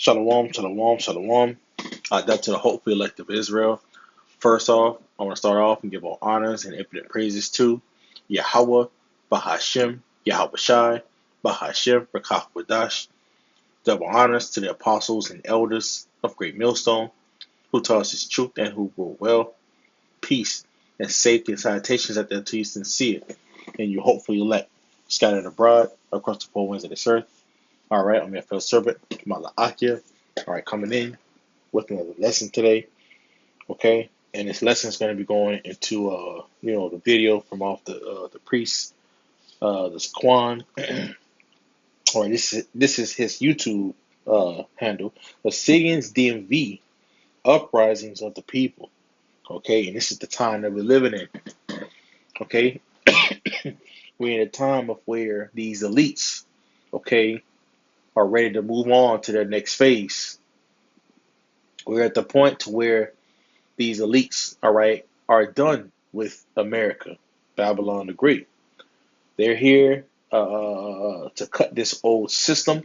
Shalom, shalom, shalom. That to the hopeful elect of Israel. First off, I want to start off and give all honors and infinite praises to Yahweh, Bahashem, Yahweh Shai, Bahashem, Rakach Wadash. Double honors to the apostles and elders of Great Millstone, who taught us his truth and who rule well. Peace and safety and salutations at their to you sincere, and you hopefully elect scattered abroad across the four winds of this earth. All right, I'm your fellow servant, Mala Akia. All right, coming in with another lesson today. Okay, and this lesson is going to be going into the video from off the priest, the Quan. Or this is his YouTube handle, the Syrians DMV uprisings of the people. Okay, and this is the time that we're living in. Okay, we're in a time of where these elites, okay, are ready to move on to their next phase. We're at the point to where these elites, all right, are done with America, Babylon the Great. They're here to cut this old system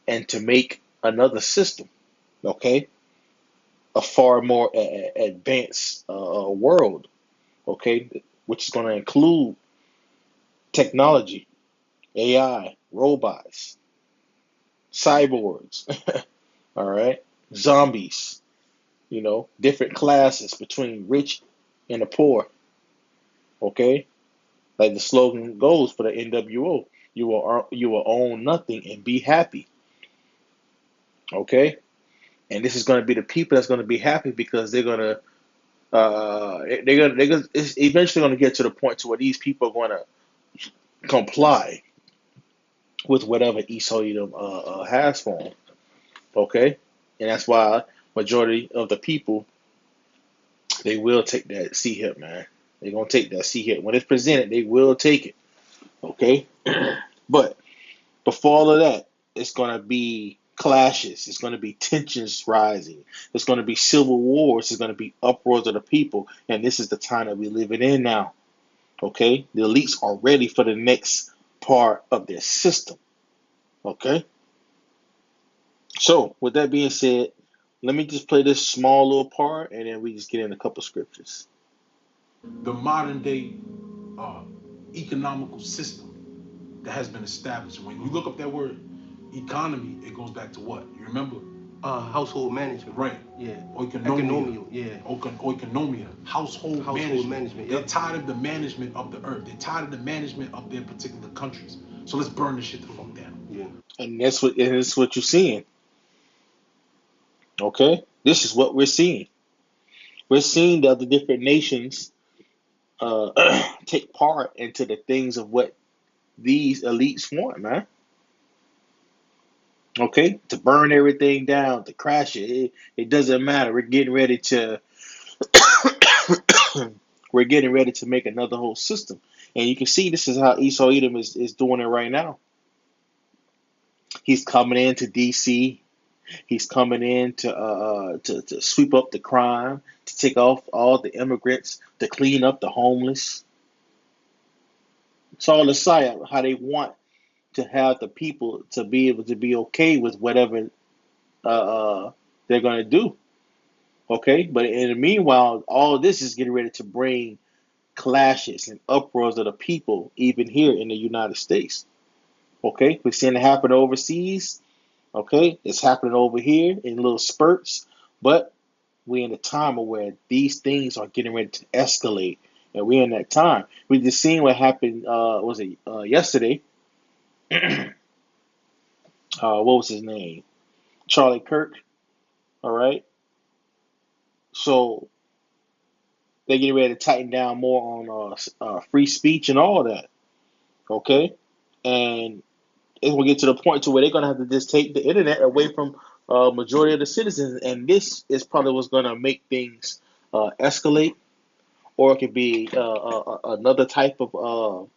and to make another system, okay, a far more advanced world, okay, which is going to include technology, AI, robots, cyborgs, all right, zombies, different classes between rich and the poor, okay? Like the slogan goes for the NWO, you will own nothing and be happy, okay? And this is going to be the people that's going to be happy because it's eventually going to get to the point to where these people are going to comply with whatever Esau Edom has for them, okay? And that's why majority of the people, they will take that C hit, man. They're gonna take that C hit when it's presented. They will take it, okay. But before all of that, it's gonna be clashes. It's gonna be tensions rising. It's gonna be civil wars. It's gonna be uproars of the people. And this is the time that we're living in now, okay. The elites are ready for the next part of their system, okay. So with that being said, let me just play this small little part, and then we just get in a couple scriptures. The modern day uh, economical system that has been established. When you look up that word economy, it goes back to what? You remember? Household management. Right. Yeah. Oikonomia. Yeah. Oikonomia. Household management. They're Yep. tired of the management of the earth. They're tired of the management of their particular countries. So let's burn this shit the fuck down. Yeah. And that's what you're seeing. Okay? This is what we're seeing. We're seeing the other different nations take part into the things of what these elites want, man. Okay? To burn everything down, to crash it. It doesn't matter. We're getting ready to we're getting ready to make another whole system. And you can see this is how Esau Edom is doing it right now. He's coming into DC. He's coming in to sweep up the crime, to take off all the immigrants, to clean up the homeless. It's all a psyop how they want to have the people to be able to be okay with whatever uh, they're going to do. Okay, but in the meanwhile, all of this is getting ready to bring clashes and uproars of the people, even here in the United States. Okay, we're seeing it happen overseas. Okay, it's happening over here in little spurts, but we're in a time where these things are getting ready to escalate, and we're in that time. We just seen what happened. Was it yesterday? What was his name? Charlie Kirk. All right. So they're getting ready to tighten down more on free speech and all that. Okay, and it's gonna get to the point to where they're gonna have to just take the internet away from majority of the citizens, and this is probably what's gonna make things escalate, or it could be another type of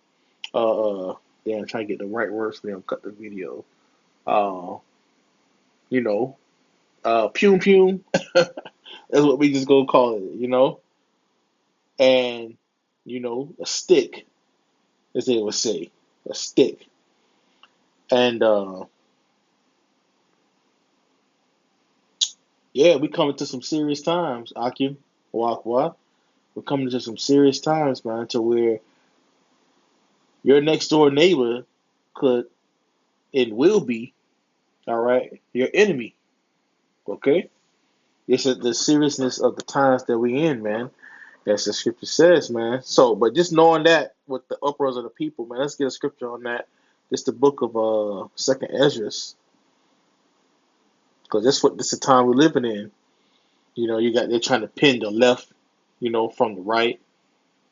damn, I'm trying to get the right words for them. Cut the video. Uh, you know, Pum Pum. That's what we just gonna call it. And a stick, as they would say, a stick. And Yeah, we coming to some serious times, Akim. Wakwa. We're coming to some serious times, man, to where your next door neighbor could and will be, all right, your enemy. Okay? This is the seriousness of the times that we in, man. As the scripture says, man. So, but just knowing that with the uproars of the people, man, let's get a scripture on that. It's the book of Second Esdras, because this is the time we're living in. You know, they're trying to pin the left, from the right.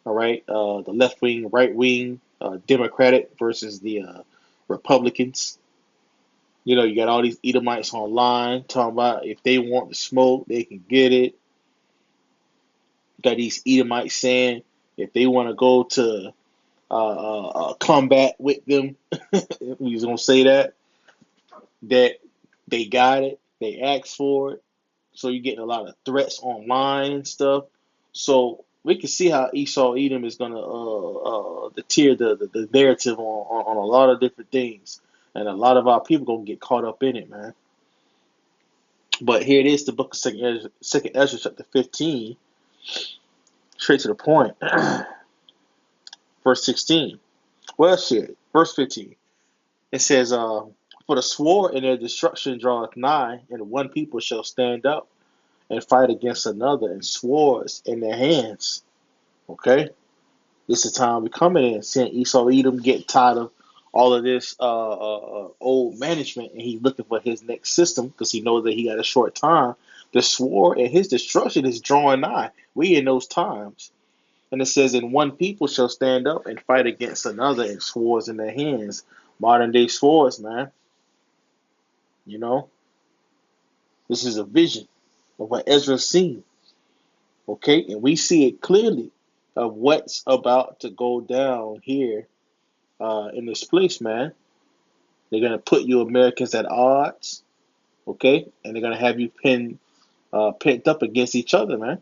All right, the left wing, right wing, Democratic versus the Republicans. You know, you got all these Edomites online talking about if they want the smoke, they can get it. You got these Edomites saying if they want to go to combat with them, we was gonna say that they got it, they asked for it. So you're getting a lot of threats online and stuff. So we can see how Esau Edom is gonna deter the narrative on a lot of different things, and a lot of our people gonna get caught up in it, man. But here it is, the book of Second Ezra chapter 15, straight to the point, verse 16. Well, shit, verse 15. It says, "For the sword in their destruction draweth nigh, and one people shall stand up and fight against another, and swords in their hands." Okay, this is the time we coming in, seeing Esau Edom get tired of all of this old management, and he's looking for his next system because he knows that he got a short time. The sword and his destruction is drawing nigh. We in those times. And it says, "And one people shall stand up and fight against another, and swords in their hands." Modern day swords, man. You know, this is a vision of what Ezra's seen. Okay, and we see it clearly of what's about to go down here in this place, man. They're gonna put you Americans at odds, okay, and they're gonna have you pent up against each other, man.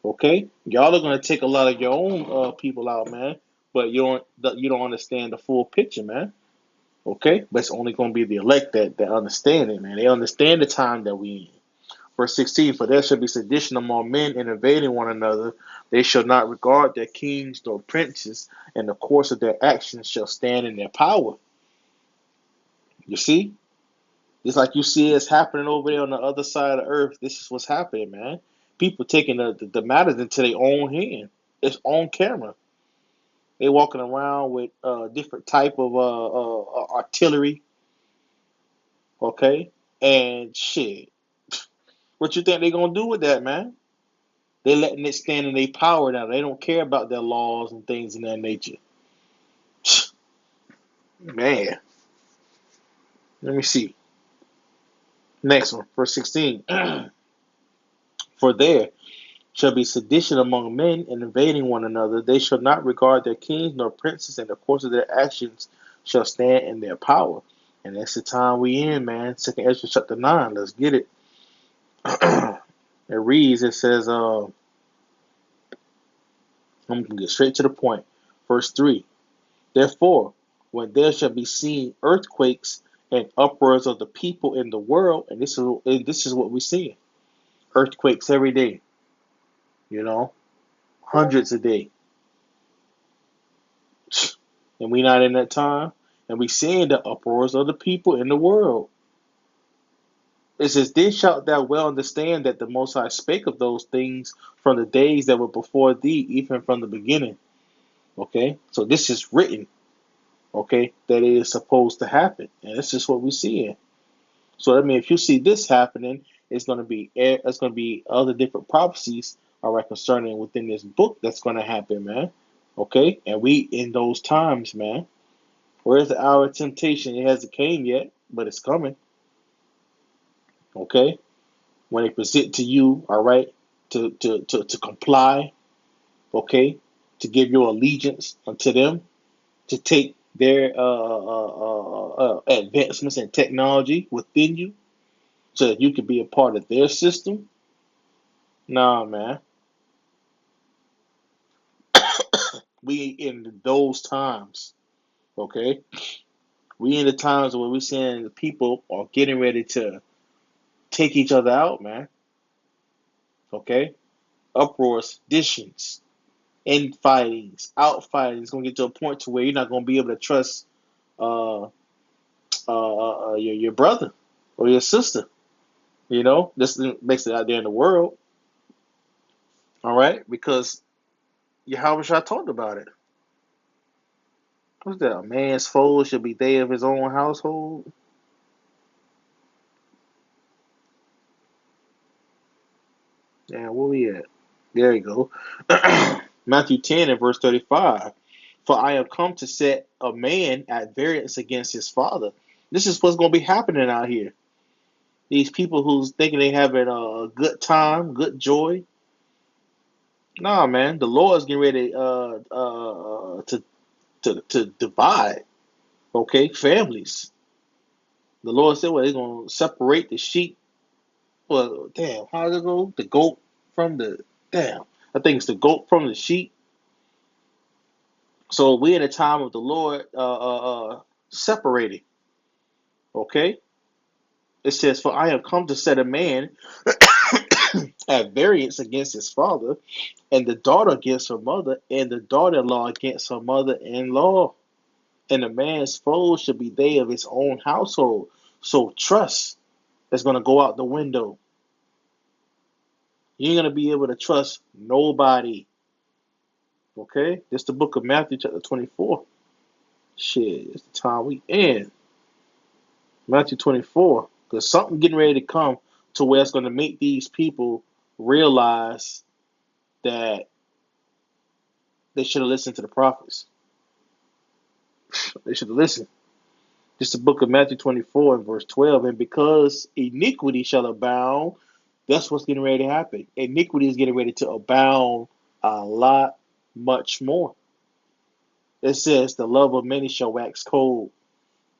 Okay, y'all are gonna take a lot of your own people out, man, but you don't understand the full picture, man. Okay, but it's only gonna be the elect that understand it, man. They understand the time that we in. Verse 16, "For there shall be sedition among men, and invading one another. They shall not regard their kings nor princes, and the course of their actions shall stand in their power." You see? Just like you see it's happening over there on the other side of the earth, this is what's happening, man. People taking the matters into their own hand. It's on camera. They walking around with different type of artillery, okay? And shit, what you think they gonna do with that, man? They letting it stand in their power now. They don't care about their laws and things in that nature. Man, let me see. Next one, verse 16. "For there shall be sedition among men and invading one another. They shall not regard their kings nor princes, and the course of their actions shall stand in their power." And that's the time we in, man. Second Ezra chapter 9. Let's get it. It reads, it says, I'm going to get straight to the point. Verse 3. "Therefore, when there shall be seen earthquakes and uproars of the people in the world," and this is what we see: earthquakes every day, you know, hundreds a day, and we not in that time, and we seeing the uproars of the people in the world. It says, "Then shalt thou well understand that the Most High spake of those things from the days that were before thee, even from the beginning." Okay, so this is written. Okay, that it is supposed to happen, and this is what we see. So I mean, if you see this happening, it's going to be other different prophecies, all right, concerning within this book that's going to happen, man. Okay, and we in those times, man. Where's the hour of temptation? It hasn't came yet, but it's coming. Okay, when they present to you, all right, to comply, okay, to give your allegiance unto them, to take their advancements in technology within you, so that you can be a part of their system. Nah, man. We in those times, okay? We in the times where we're seeing the people are getting ready take each other out, man. Okay? Uproars, dissions, infightings, outfighting. It's gonna get to a point to where you're not gonna be able to trust uh, your brother or your sister. This makes it out there in the world. All right, because Yahweh talked about it. What's that? A man's foe should be they of his own household. Yeah, where we at? There you go. Matthew 10 and verse 35. For I have come to set a man at variance against his father. This is what's going to be happening out here. These people who's thinking they having a good time, good joy. Nah, man, the Lord's getting ready to divide. Okay, families. The Lord said, well, they're going to separate the sheep. Well, damn, how does it go? The goat from the damn. I think it's the goat from the sheep. So we're in a time of the Lord separating. Okay, it says, "For I have come to set a man at variance against his father, and the daughter against her mother, and the daughter-in-law against her mother-in-law. And a man's foes should be they of his own household." So trust is going to go out the window. You ain't going to be able to trust nobody. Okay? This is the book of Matthew chapter 24. Shit, it's the time we in. Matthew 24. Because something getting ready to come to where it's going to make these people realize that they should have listened to the prophets. They should have listened. This is the book of Matthew 24 and verse 12. And because iniquity shall abound, that's what's getting ready to happen. Iniquity is getting ready to abound a lot, much more. It says the love of many shall wax cold.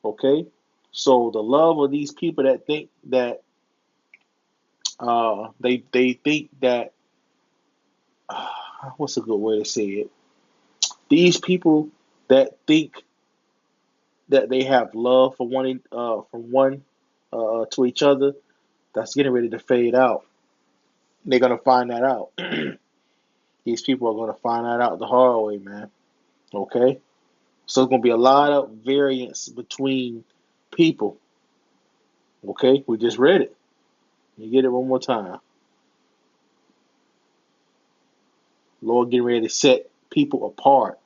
Okay? So the love of these people that think that they think that what's a good way to say it? These people that think that they have love for one from one to each other, that's getting ready to fade out. They're gonna find that out. These people are gonna find that out the hard way, man. Okay, so it's gonna be a lot of variance between people. Okay, we just read it. You get it one more time. Lord getting ready to set people apart.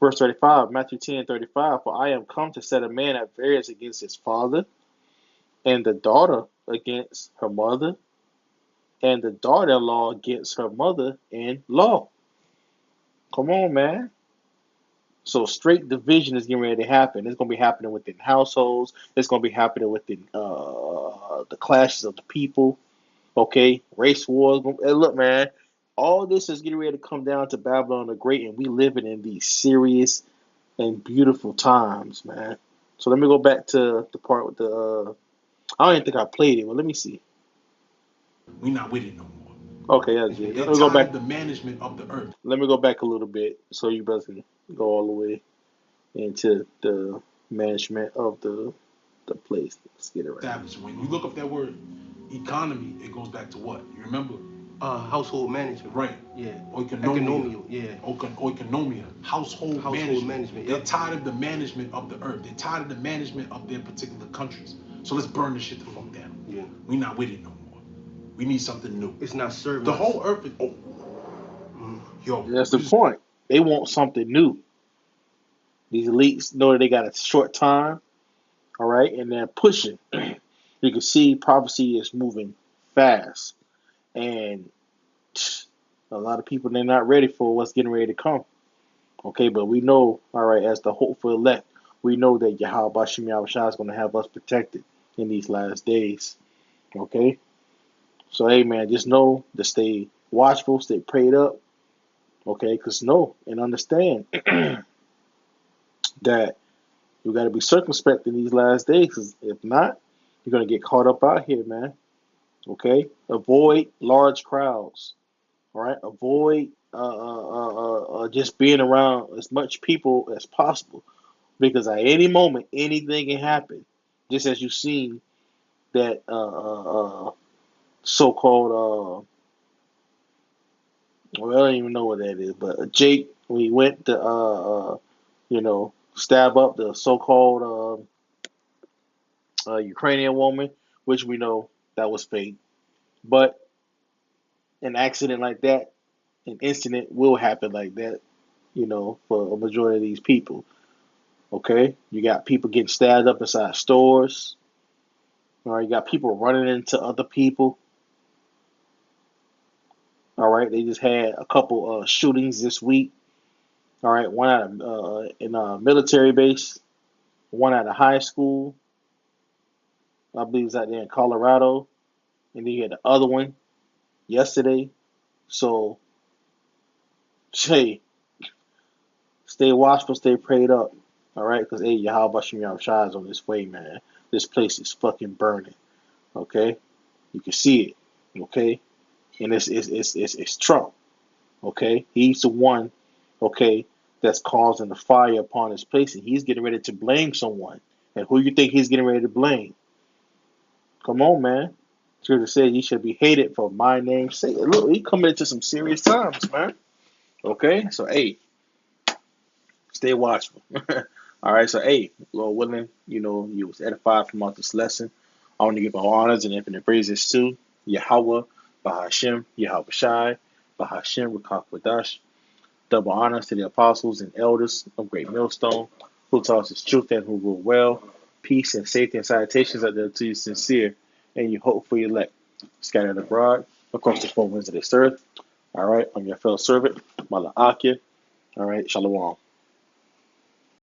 Verse 35, Matthew 10:35. For I am come to set a man at variance against his father, and the daughter against her mother, and the daughter-in-law against her mother-in-law. Come on, man. So straight division is getting ready to happen. It's going to be happening within households. It's going to be happening within the clashes of the people. Okay, race wars. And look, man, all this is getting ready to come down to Babylon the Great, and we living in these serious and beautiful times, man. So let me go back to the part with the. I don't even think I played it. Well, let me see. We not with it no more. Okay, that's it. They're Let me go tired back. of the management of the earth. Let me go back a little bit so you guys can go all the way into the management of the place. Let's get it right. Established. When you look up that word economy, it goes back to what? You remember? Household management. Right. Yeah. Oikonomia. Yeah. Oikonomia. Household management. Yep. They're tired of the management of the earth. They're tired of the management of their particular countries. So let's burn this shit the fuck down. Yeah. We not with it no more. We need something new. It's not serving The us. whole earth is. Oh. Yo. That's the point. They want something new. These elites know that they got a short time, all right, and they're pushing. You can see prophecy is moving fast, and a lot of people they're not ready for what's getting ready to come. Okay, but we know, all right, as the hopeful elect, we know that Yahweh Bashim Yahushua is going to have us protected in these last days. Okay, so hey man, just know to stay watchful, stay prayed up. Okay, because know and understand that you got to be circumspect in these last days. Cause if not, you're gonna get caught up out here, man. Okay, avoid large crowds. All right, avoid just being around as much people as possible because at any moment anything can happen. Just as you've seen that so-called well, I don't even know what that is, but Jake, we went to stab up the so-called Ukrainian woman, which we know that was fake. But an accident like that, an incident will happen like that, for a majority of these people. Okay, you got people getting stabbed up inside stores. All right, you got people running into other people. All right, they just had a couple shootings this week. All right, one at in a military base, one at a high school. I believe it's out there in Colorado, and then you had the other one yesterday. So, hey, stay watchful, stay prayed up. All right, because hey, Yahweh Shem Yahweh Shai is on this way, man. This place is fucking burning. Okay, you can see it. Okay, and it's Trump. Okay, he's the one. Okay, that's causing the fire upon his place, and he's getting ready to blame someone. And who you think he's getting ready to blame? Come on, man. Scripture says he should be hated for my name's sake. Look, he coming into some serious times, man. Okay, so hey, stay watchful. All right, so hey, Lord willing, you was edified from out this lesson. I want to give all honors and infinite praises to Yahweh, Bahashem, Yahweh Shai, Bahashem, Rakakwadash. Double honors to the apostles and elders of Great Millstone, who taught us truth and who rule well. Peace and safety and salutations are there to you sincere, and you hope for your elect, scattered abroad across the four winds of this earth. All right, I'm your fellow servant, Mala Akia. All right, Shalom.